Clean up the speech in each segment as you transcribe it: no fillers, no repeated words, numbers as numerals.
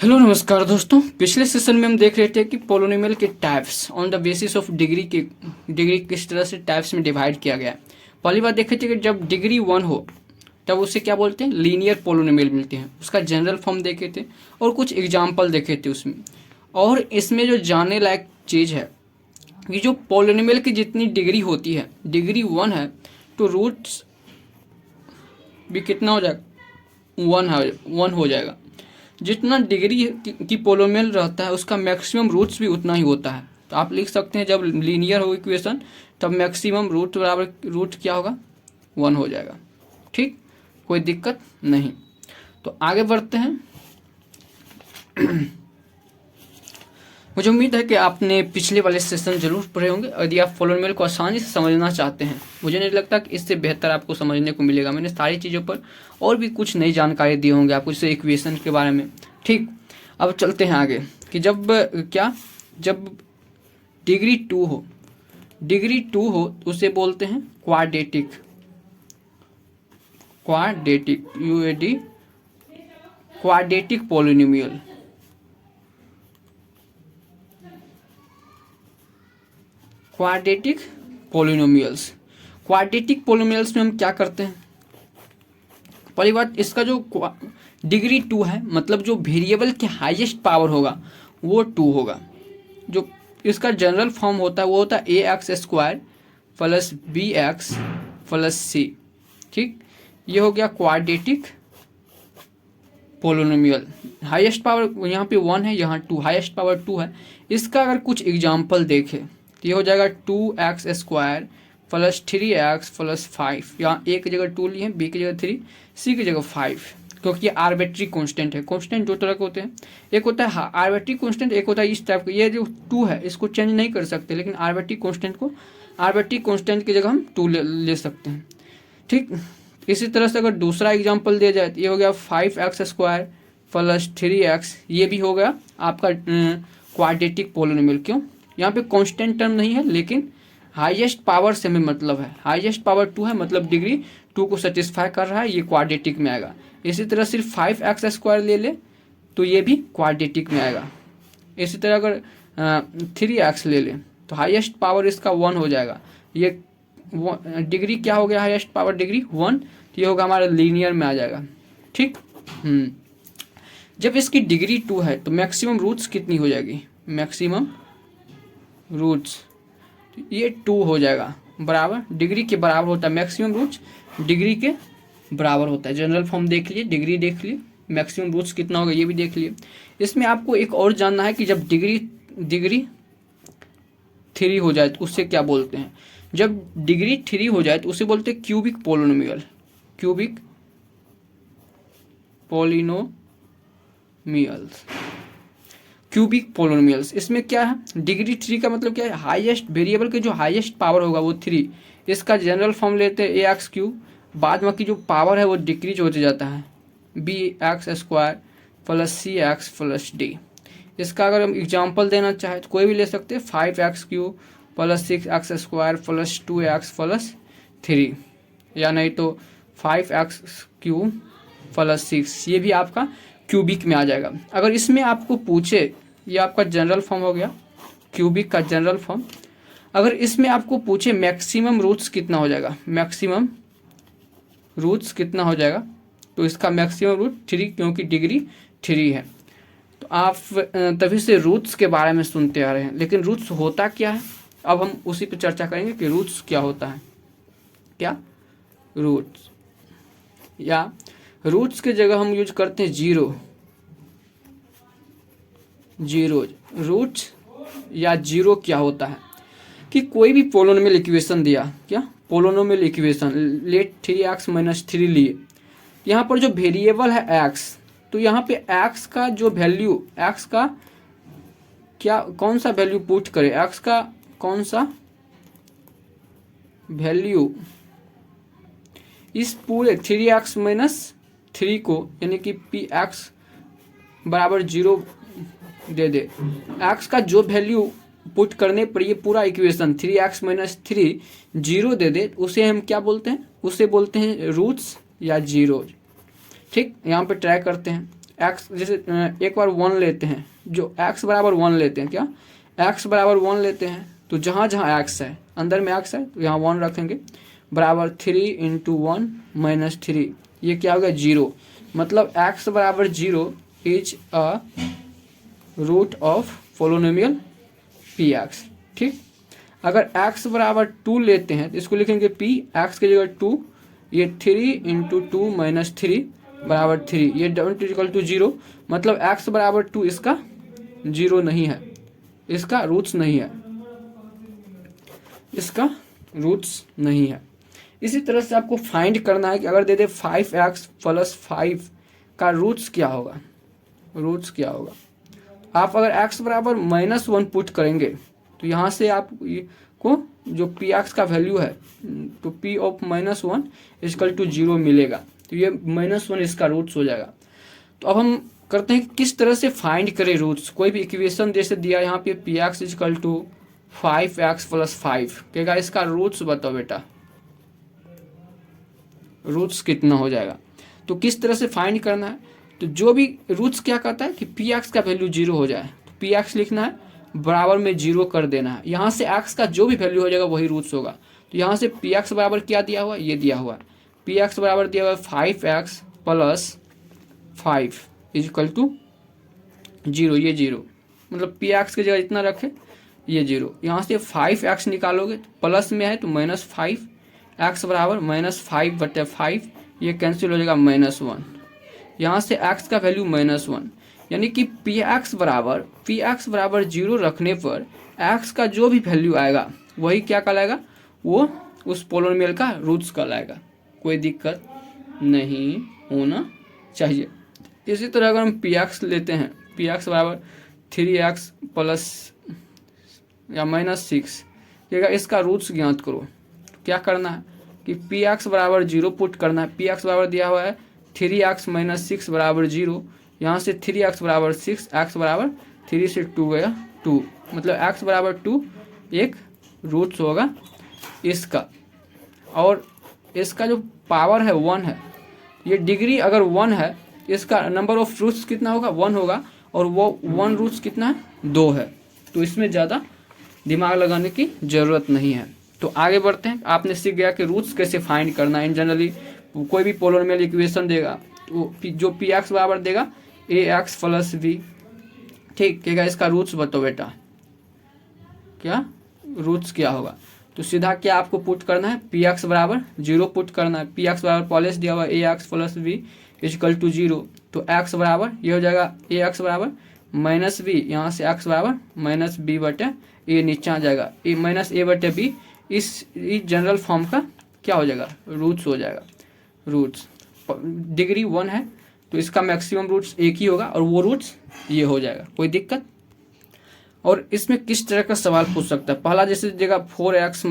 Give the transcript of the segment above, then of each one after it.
Hello नमस्कार दोस्तों। पिछले सेशन में हम देख रहे थे कि पोलोनिमियल के types on the basis of degree किस तरह से टाइप्स में डिवाइड किया गया है। पहली बात देखे थे कि जब डिग्री 1 हो तब उसे क्या बोलते हैं, लीनियर पोलोनिमियल मिलते हैं। उसका जनरल फॉर्म देखे थे और कुछ एग्जाम्पल देखे थे उसमें। और इसमें जो जानने लायक चीज़ है कि जो पोलोनिमियल की जितनी डिग्री होती है, डिग्री 1 है तो रूट्स भी कितना हो जाएगा, 1 हो जाएगा। जितना डिग्री की पोलोमियल रहता है उसका मैक्सिमम रूट्स भी उतना ही होता है। तो आप लिख सकते हैं जब लीनियर हो इक्वेशन तब मैक्सिमम रूट बराबर रूट क्या होगा, 1 हो जाएगा। ठीक, कोई दिक्कत नहीं। तो आगे बढ़ते हैं। मुझे उम्मीद है कि आपने पिछले वाले सेशन जरूर पढ़े होंगे। यदि आप पोलोमियल को आसानी से समझना चाहते हैं, मुझे नहीं लगता कि इससे बेहतर आपको समझने को मिलेगा। मैंने सारी चीज़ों पर और भी कुछ नई जानकारी दी होंगी आपको, जैसे इक्वेशन के बारे में। ठीक, अब चलते हैं आगे कि जब डिग्री 2 हो, तो उसे बोलते हैं quadratic UAD quadratic polynomial. Quadratic polynomials में हम क्या करते हैं, पहली बात इसका जो डिग्री 2 है मतलब जो वेरिएबल के हाईएस्ट पावर होगा वो 2 होगा। जो इसका जनरल फॉर्म होता है वो होता है ax² plus bx plus c। ठीक, ये हो गया क्वाड्रेटिक पोलिनोमियल। हाईएस्ट पावर यहाँ पे 1 है, यहाँ 2, हाईएस्ट पावर 2 है। इसका अगर कुछ एग्जाम्पल देखें तो ये हो जाएगा 2x² प्लस 3x प्लस 5। यहाँ ए की जगह 2 लिए हैं, बी की जगह 3, सी की जगह 5, क्योंकि ये आर्बिट्री कांस्टेंट है। कांस्टेंट दो तरह के होते हैं, एक होता है आर्बिट्री कांस्टेंट, एक होता है इस टाइप का। ये जो 2 है इसको चेंज नहीं कर सकते, लेकिन आर्बिट्री कांस्टेंट की जगह हम 2 ले सकते हैं। ठीक, इसी तरह से अगर दूसरा एग्जाम्पल दिया जाए तो ये हो गया 5x² प्लस 3x। ये भी हो गया आपका क्वाड्रेटिक पोलिनोमियल। क्यों, यहाँ पे कांस्टेंट टर्म नहीं है, लेकिन हाईएस्ट पावर से हमें मतलब है। हाईएस्ट पावर 2 है मतलब डिग्री 2 को सेटिस्फाई कर रहा है, ये क्वाड्रेटिक में आएगा। इसी तरह सिर्फ 5x² ले ले तो ये भी क्वाड्रेटिक में आएगा। इसी तरह अगर 3x ले ले तो हाईएस्ट पावर इसका 1 हो जाएगा। ये डिग्री क्या हो गया, हाईएस्ट पावर डिग्री 1, तो ये होगा हमारा लीनियर में आ जाएगा। ठीक, जब इसकी डिग्री 2 है तो मैक्सिमम रूट्स कितनी हो जाएगी, मैक्सिमम रूट्स ये 2 हो जाएगा, बराबर डिग्री के बराबर होता है। मैक्सिमम रूट्स डिग्री के बराबर होता है। जनरल फॉर्म देख लिए, डिग्री देख लिए, मैक्सिमम रूट्स कितना होगा ये भी देख लिए। इसमें आपको एक और जानना है कि जब डिग्री 3 हो जाए तो उससे क्या बोलते हैं। जब डिग्री 3 हो जाए तो उसे बोलते हैं क्यूबिक पोलिनोमियल। क्यूबिक पोलिनोमियल्स इसमें क्या है, डिग्री 3 का मतलब क्या है, हाईएस्ट वेरिएबल के जो हाईएस्ट पावर होगा वो 3। इसका जनरल फॉर्म लेते हैं ax3। बाद में की जो पावर है वो डिक्रीज होते जाता है, bx² plus cx plus d। इसका अगर हम एग्जाम्पल देना चाहें तो कोई भी ले सकते हैं, 5x³ plus 6x² plus 2x plus 3, या नहीं तो 5x³ प्लस 6, ये भी आपका क्यूबिक में आ जाएगा। अगर इसमें आपको पूछे, ये आपका जनरल फॉर्म हो गया क्यूबिक का जनरल फॉर्म। अगर इसमें आपको पूछे मैक्सिमम रूट्स कितना हो जाएगा, तो इसका मैक्सिमम रूट 3, क्योंकि डिग्री 3 है। तो आप तभी से रूट्स के बारे में सुनते आ रहे हैं, लेकिन रूट्स होता क्या है अब हम उसी पे चर्चा करेंगे कि रूट्स क्या होता है। क्या रूट्स, या रूट्स के जगह हम यूज करते हैं रूट्स या जीरो। क्या होता है कि कोई भी पोलिनोमियल इक्वेशन दिया, क्या पोलिनोमियल इक्वेशन, लेट 3x - 3 लिए, यहाँ पर जो वेरिएबल है x, तो यहाँ पे x का जो वैल्यू, x का क्या कौन सा वैल्यू पुट करें, x का कौन सा वैल्यू इस पूरे 3x - 3 को, यानी कि px बराबर 0 दे दे। x का जो वैल्यू पुट करने पर ये पूरा इक्वेशन 3x - 3 0 दे दे, उसे हम क्या बोलते हैं, उसे बोलते हैं रूट्स या जीरो। ठीक, यहाँ पे ट्राई करते हैं। एक्स जैसे एक बार 1 लेते हैं, जो एक्स बराबर 1 लेते हैं, क्या एक्स बराबर 1 लेते हैं, तो जहाँ जहाँ एक्स है अंदर में एक्स है तो यहाँ 1 रखेंगे, बराबर 3 इंटू 1 माइनस 3, ये क्या हो गया 0। मतलब एक्स बराबर 0 is a root of polynomial p x. ठीक, अगर x बराबर 2 लेते हैं तो इसको लिखेंगे p, x की जगह 2, ये 3 इंटू 2 माइनस 3 बराबर 3, ये डोंट इक्वल टू 0। मतलब x बराबर 2 इसका 0 नहीं है, इसका रूट्स नहीं है, इसका रूट्स नहीं है। इसी तरह से आपको फाइंड करना है कि अगर दे दे 5x प्लस 5 का रूट्स क्या होगा, रूट्स क्या होगा। आप अगर x बराबर -1 पुट करेंगे तो यहाँ से आपको जो पी एक्स का वैल्यू है तो p ऑफ -1 इक्वल टू 0 मिलेगा, तो ये -1 इसका रूट्स हो जाएगा। तो अब हम करते हैं कि किस तरह से फाइंड करें रूट्स। कोई भी इक्वेशन जैसे दिया यहाँ पे p x equal to 5x plus 5, कहेगा इसका रूट्स बताओ बेटा, रूट्स कितना हो जाएगा। तो किस तरह से फाइंड करना है, तो जो भी रूट्स क्या करता है कि पी एक्स का वैल्यू 0 हो जाए तो पी एक्स लिखना है, बराबर में 0 कर देना है, यहाँ से x का जो भी वैल्यू हो जाएगा वही रूट्स होगा। तो यहाँ से पी एक्स बराबर क्या दिया हुआ है, ये दिया हुआ है, पी एक्स बराबर दिया हुआ है 5x प्लस 5 इक्वल टू 0, ये 0, मतलब पी एक्स की जगह इतना रखे, ये 0। यहाँ से 5x निकालोगे तो प्लस में है तो -5, x बराबर -5/5, ये कैंसिल हो जाएगा -1। यहाँ से x का वैल्यू -1, यानी कि पी एक्स बराबर 0 रखने पर x का जो भी वैल्यू आएगा वही क्या कहलाएगा, वो उस पोलिनोमियल का रूट्स कहलाएगा। कोई दिक्कत नहीं होना चाहिए। इसी तरह अगर हम पी एक्स लेते हैं, पी एक्स बराबर 3x प्लस या -6, ठीक है, इसका रूट्स ज्ञात करो। क्या करना है कि पी एक्स बराबर 0 पुट करना है, पी एक्स बराबर दिया हुआ है 3x - 6 बराबर 0, यहाँ से 3x बराबर 6, x बराबर 3 से 2 गया 2, मतलब x बराबर 2 एक रूट्स होगा इसका। और इसका जो पावर है 1 है, ये डिग्री अगर 1 है, इसका नंबर ऑफ रूट्स कितना होगा 1 होगा, और वो 1 रूट्स कितना है 2 है, तो इसमें ज़्यादा दिमाग लगाने की ज़रूरत नहीं है। तो आगे बढ़ते हैं। आपने सीख गया कि रूट्स कैसे फाइंड करना है। इन जनरली कोई भी पोलिनोमियल इक्वेशन देगा तो जो पी एक्स बराबर देगा ax प्लस b, ठीक, कहेगा इसका रूट्स बताओ बेटा, क्या रूट्स क्या होगा। तो सीधा क्या आपको पुट करना है, पी एक्स बराबर 0 पुट करना है, पी एक्स बराबर पॉलिस दिया हुआ है ax plus b equal to 0, तो x बराबर ये हो जाएगा ax बराबर -b, यहाँ से x बराबर -b/a नीचे आ जाएगा, -a/b, इस जनरल फॉर्म का क्या हो जाएगा, रूट्स हो जाएगा। रूट्स डिग्री 1 है तो इसका मैक्सिमम रूट्स एक ही होगा और वो रूट्स ये हो जाएगा। कोई दिक्कत। और इसमें किस तरह का सवाल पूछ सकता है, पहला जैसे जगह 4x -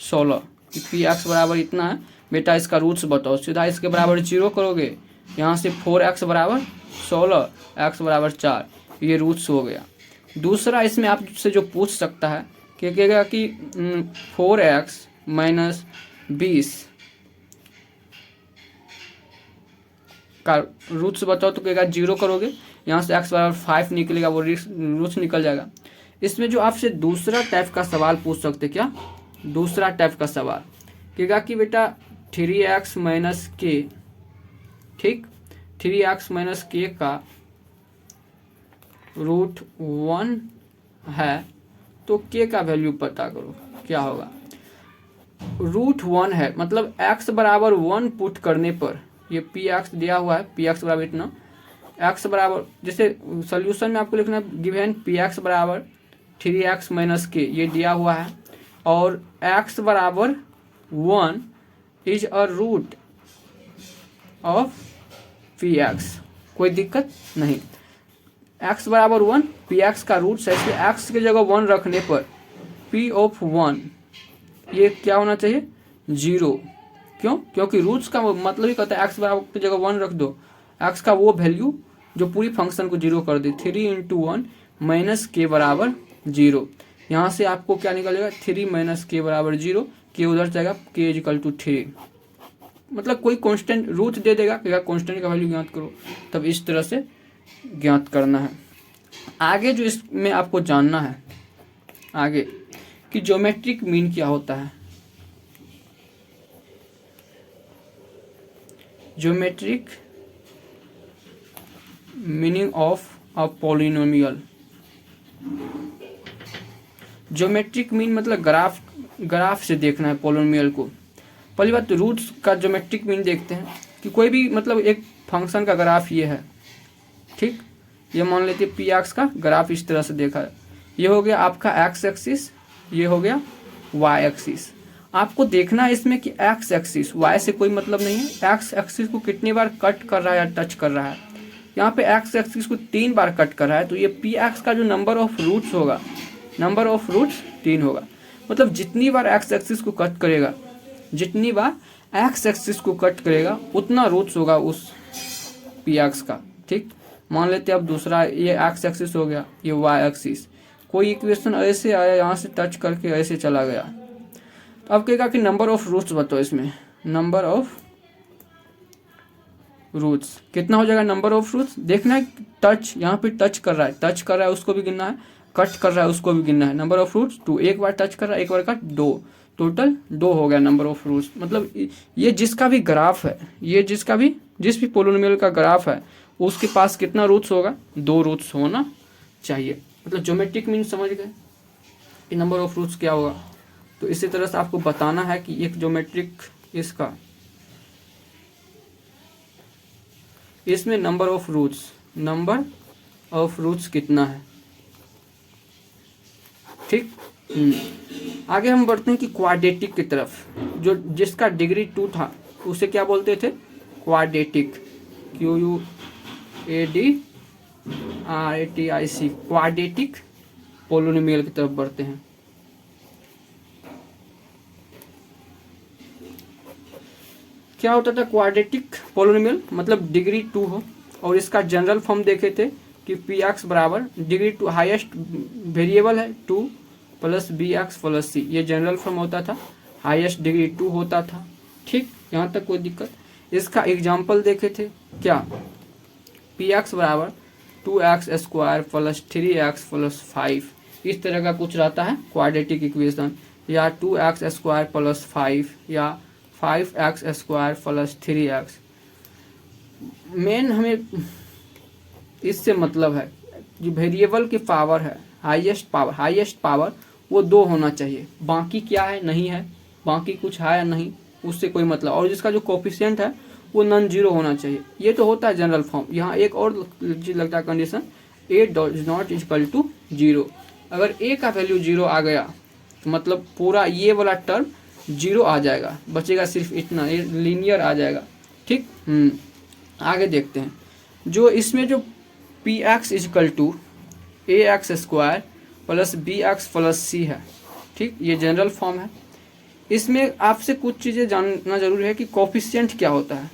16 कि पी एक्स बराबर इतना है बेटा, इसका रूट्स बताओ। सीधा इसके बराबर 0 करोगे, यहाँ से 4x बराबर 16, x बराबर 4, ये रूट्स हो गया। दूसरा इसमें आपसे जो पूछ सकता है कि कहेगा कि 4x - 20 का रूट्स बताओ, तो कहेगा 0 करोगे, यहाँ से x बराबर 5 निकलेगा, वो रूट्स निकल जाएगा। इसमें जो आपसे दूसरा टाइप का सवाल पूछ सकते, क्या दूसरा टाइप का सवाल कहेगा कि बेटा 3x - k, ठीक, 3x - k का रूट 1 है तो k का वैल्यू पता करो क्या होगा। रूट 1 है मतलब x बराबर 1 पुट करने पर, ये पी एक्स दिया हुआ है, पी एक्स बराबर इतना, x बराबर जैसे सोल्यूशन में आपको लिखना है गिवन पी एक्स बराबर 3x - k, ये दिया हुआ है, और x बराबर 1 is a root of p x. कोई दिक्कत नहीं, x बराबर 1 पी एक्स का रूट है, इसलिए x की जगह 1 रखने पर p ऑफ 1 ये क्या होना चाहिए 0। क्यों, क्योंकि रूट्स का मतलब ही कहता है x बराबर की जगह 1 रख दो, x का वो वैल्यू जो पूरी फंक्शन को 0 कर दे। 3 × 1 - k बराबर 0, यहाँ से आपको क्या निकलेगा 3 - k बराबर 0, k उधर जाएगा, k = 3। मतलब कोई कांस्टेंट रूट दे देगा कि कांस्टेंट का वैल्यू ज्ञात करो, तब इस तरह से ज्ञात करना है। आगे जो इसमें आपको जानना है आगे कि ज्योमेट्रिक मीन क्या होता है। Geometric meaning of a polynomial. Geometric mean मतलब ग्राफ से देखना है पॉलिनोमियल को। पहली बात तो रूट्स का ज्योमेट्रिक मीन देखते हैं कि कोई भी मतलब एक फंक्शन का ग्राफ ये है, ठीक, ये मान लेते हैं पी एक्स का ग्राफ इस तरह से देखा है। ये हो गया आपका एक्स एक्सिस, ये हो गया वाई एक्सिस। आपको देखना है इसमें कि एक्स एक्सिस वाई से कोई मतलब नहीं है, एक्स एक्सिस को कितनी बार कट कर रहा है या टच कर रहा है। यहाँ पे एक्स एक्सिस को 3 बार कट कर रहा है, तो ये पी एक्स का जो नंबर ऑफ रूट्स होगा, नंबर ऑफ रूट्स 3 होगा। मतलब जितनी बार एक्स एक्सिस को कट करेगा, जितनी बार एक्स एक्सिस को कट करेगा उतना रूट्स होगा उस पी एक्स का, ठीक। मान लेते हैं अब दूसरा, ये एक्स एक्सिस हो गया, ये वाई एक्सिस। कोई इक्वेशन ऐसे आया, यहाँ से टच करके ऐसे चला गया, तो अब कहेगा कि नंबर ऑफ रूट्स बताओ इसमें। नंबर ऑफ रूट्स कितना हो जाएगा? नंबर ऑफ रूट्स देखना है, टच यहाँ पे टच कर रहा है, टच कर रहा है उसको भी गिनना है, कट कर रहा है उसको भी गिनना है। नंबर ऑफ रूट्स 2, एक बार टच कर रहा है, एक बार कट, 2, टोटल 2 हो गया नंबर ऑफ रूट्स। मतलब ये जिसका भी ग्राफ है, ये जिस भी पोलिनोमियल का ग्राफ है उसके पास कितना रूट्स होगा? 2 रूट्स होना चाहिए। मतलब ज्योमेट्रिक मीन समझ गए कि नंबर ऑफ रूट्स क्या होगा। तो इसी तरह से आपको बताना है कि एक ज्योमेट्रिक इसमें नंबर ऑफ रूट्स कितना है, ठीक। आगे हम बढ़ते हैं कि क्वाड्रेटिक की तरफ। जो जिसका डिग्री 2 था उसे क्या बोलते थे? क्वाड्रेटिक, QUADRATIC, क्वाड्रेटिक पोलिनोमियल की तरफ बढ़ते हैं। क्या होता था क्वाड्रेटिक पोलिनोमियल? मतलब डिग्री 2 हो, और इसका जनरल फॉर्म देखे थे कि पी एक्स बराबर डिग्री 2, हाईएस्ट वेरिएबल है 2 प्लस बी एक्स प्लस सी, ये जनरल फॉर्म होता था, हाईएस्ट डिग्री 2 होता था, ठीक। यहाँ तक कोई दिक्कत? इसका एग्जाम्पल देखे थे क्या? पी एक्स बराबर 2x square plus 3x plus 5, इस तरह का कुछ रहता है क्वाड्रेटिक इक्वेशन, या 2x स्क्वायर प्लस 5 या 5x square plus 3x। Main हमें इससे मतलब है जो वेरिएबल की पावर है, हाईएस्ट पावर वो 2 होना चाहिए, बाकी क्या है नहीं है, बाकी कुछ है या नहीं उससे कोई मतलब। और जिसका जो कोफिशिएंट है वो नॉन जीरो होना चाहिए। ये तो होता है जनरल फॉर्म। यहाँ एक और चीज लगता है condition, a does not equal to 0। अगर a का वैल्यू 0 आ गया तो मतलब पूरा ये वाला टर्म 0 आ जाएगा, बचेगा सिर्फ इतना, ये लीनियर आ जाएगा, ठीक। आगे देखते हैं। जो इसमें जो P x is equal to a x square plus b x plus c है, ठीक, ये जनरल फॉर्म है। इसमें आपसे कुछ चीज़ें जानना जरूरी है कि कोफिशिएंट क्या होता है।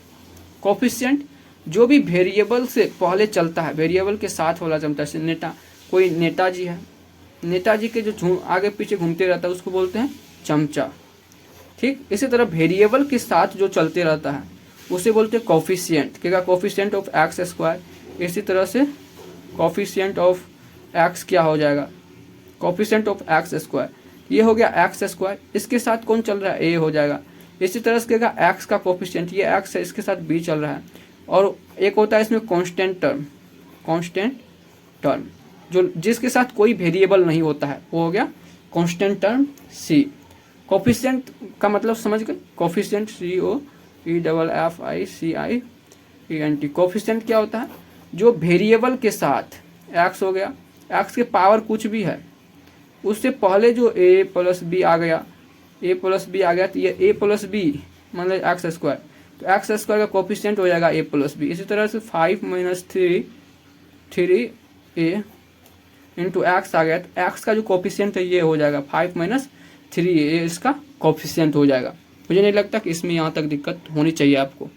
कोफिशिएंट जो भी वेरिएबल से पहले चलता है, वेरिएबल के साथ वाला चलता है। कोई नेताजी है, नेताजी के जो आगे पीछे घूमते रहता है उसको बोलते हैं चमचा, ठीक। इसी तरह वेरिएबल के साथ जो चलते रहता है उसे बोलते हैं कोफिशिएंट। क्या? Coefficient of x square. इसी तरह से कोफिशिएंट ऑफ एक्स क्या हो जाएगा? कोफिशिएंट ऑफ एक्स स्क्वायर, ये हो गया एक्स स्क्वायर, इसके साथ कौन चल रहा है? ए हो जाएगा। इसी तरह से क्या? एक्स का कोफिशिएंट, ये एक्स है, इसके साथ बी चल रहा है। और एक होता है इसमें कांस्टेंट टर्म, जो जिसके साथ कोई वेरिएबल नहीं होता है, वो हो गया कांस्टेंट टर्म सी। कोफिशिएंट का मतलब समझ गए? Coefficient COEFFICIENT। कोफिशिएंट क्या होता है? जो वेरिएबल के साथ एक्स हो गया, एक्स के पावर कुछ भी है, उससे पहले जो a प्लस बी आ गया, तो ये a प्लस बी मतलब एक्स स्क्वायर, तो एक्स स्क्वायर का कोफिशिएंट हो जाएगा a प्लस बी। इसी तरह से 5 - 3a इंटू एक्स आ गया, तो एक्स का जो कोफिशिएंट है ये हो जाएगा 5 - 3a, ये इसका कोफिशिएंट हो जाएगा। मुझे नहीं लगता कि इसमें यहाँ तक दिक्कत होनी चाहिए आपको।